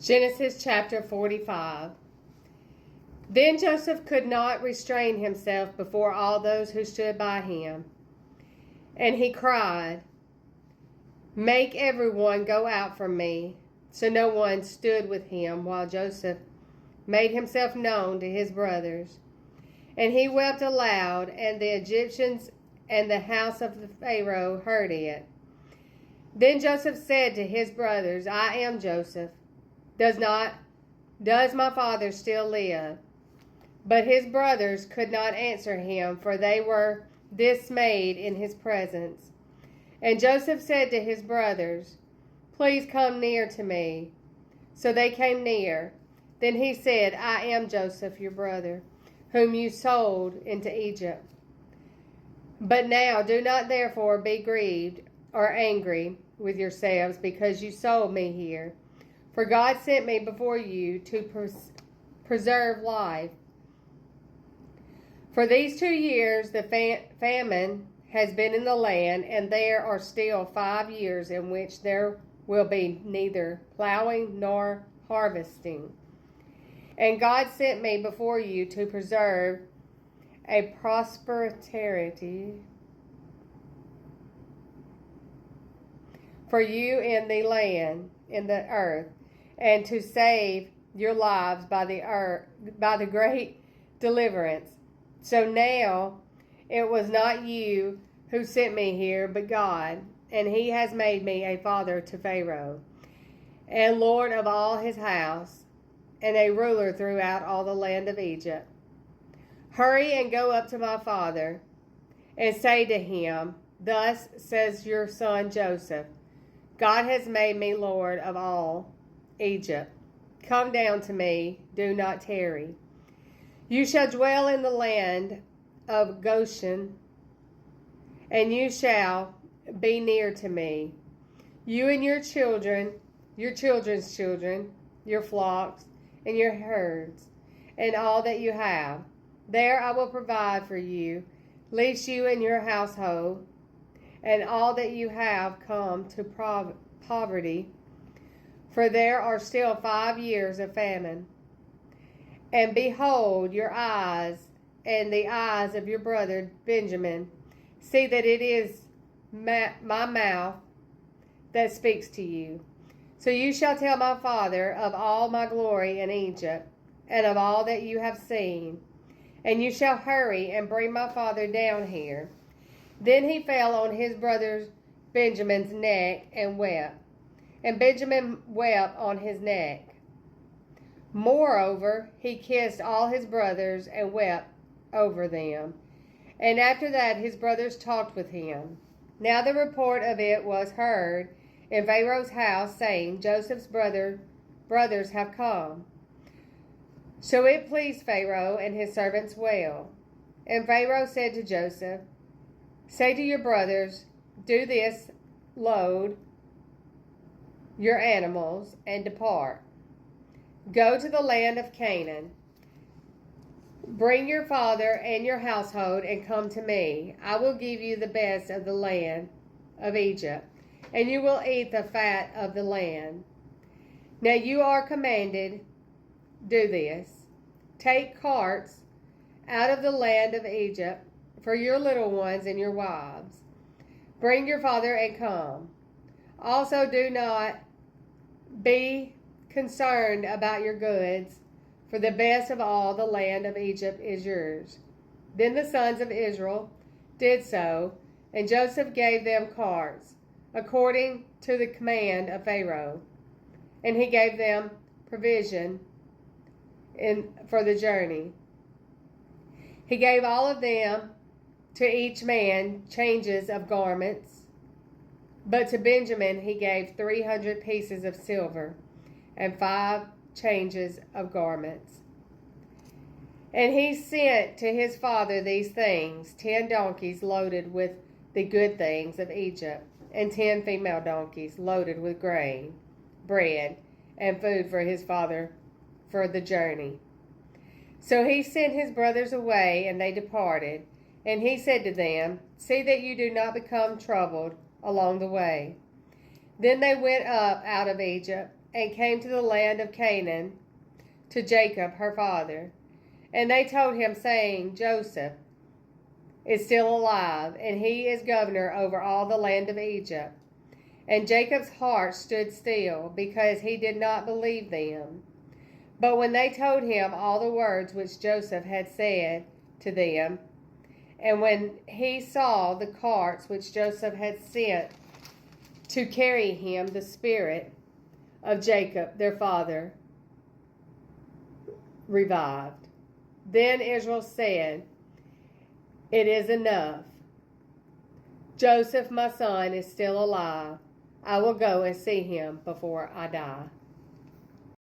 Genesis chapter 45. Then Joseph could not restrain himself before all those who stood by him. And he cried, "Make everyone go out from me." So no one stood with him while Joseph made himself known to his brothers. And he wept aloud, and the Egyptians and the house of the Pharaoh heard it. Then Joseph said to his brothers, "I am Joseph. Does my father still live?" But his brothers could not answer him, for they were dismayed in his presence. And Joseph said to his brothers, "Please come near to me." So they came near. Then he said, "I am Joseph, your brother, whom you sold into Egypt. But now do not therefore be grieved or angry with yourselves because you sold me here. For God sent me before you to preserve life. For these 2 years the famine has been in the land, and there are still 5 years in which there will be neither plowing nor harvesting. And God sent me before you to preserve a prosperity for you in the land, in the earth, and to save your lives by the great deliverance. So now it was not you who sent me here, but God, and he has made me a father to Pharaoh, and Lord of all his house, and a ruler throughout all the land of Egypt. Hurry and go up to my father, and say to him, 'Thus says your son Joseph, God has made me Lord of all Egypt. Come down to me, do not tarry. You shall dwell in the land of Goshen, and you shall be near to me, you and your children, your children's children, your flocks, and your herds, and all that you have. There I will provide for you, lest you and your household, and all that you have come to poverty, for there are still 5 years of famine. And behold, your eyes and the eyes of your brother Benjamin see that it is my mouth that speaks to you. So you shall tell my father of all my glory in Egypt, and of all that you have seen. And you shall hurry and bring my father down here." Then he fell on his brother Benjamin's neck and wept. And Benjamin wept on his neck. Moreover, he kissed all his brothers and wept over them. And after that his brothers talked with him. Now the report of it was heard in Pharaoh's house, saying, "Joseph's brothers have come." So it pleased Pharaoh and his servants well. And Pharaoh said to Joseph, "Say to your brothers, do this, load your animals and depart. Go to the land of Canaan. Bring your father and your household and come to me. I will give you the best of the land of Egypt, and you will eat the fat of the land. Now you are commanded, do this. Take carts out of the land of Egypt for your little ones and your wives. Bring your father and come. Also do not be concerned about your goods, for the best of all the land of Egypt is yours." Then the sons of Israel did so, and Joseph gave them carts, according to the command of Pharaoh, and he gave them provision for the journey. He gave all of them to each man changes of garments, but to Benjamin he gave 300 pieces of silver and 5 changes of garments. And he sent to his father these things: 10 donkeys loaded with the good things of Egypt, and 10 female donkeys loaded with grain, bread, and food for his father for the journey. So he sent his brothers away, and they departed. And he said to them, "See that you do not become troubled along the way." Then they went up out of Egypt and came to the land of Canaan to Jacob her father. And they told him, saying, Joseph is still alive, and he is governor over all the land of Egypt. And Jacob's heart stood still, because he did not believe them. But when they told him all the words which Joseph had said to them, and when he saw the carts which Joseph had sent to carry him, the spirit of Jacob their father revived. Then Israel said, It is enough. Joseph, my son, is still alive. I will go and see him before I die.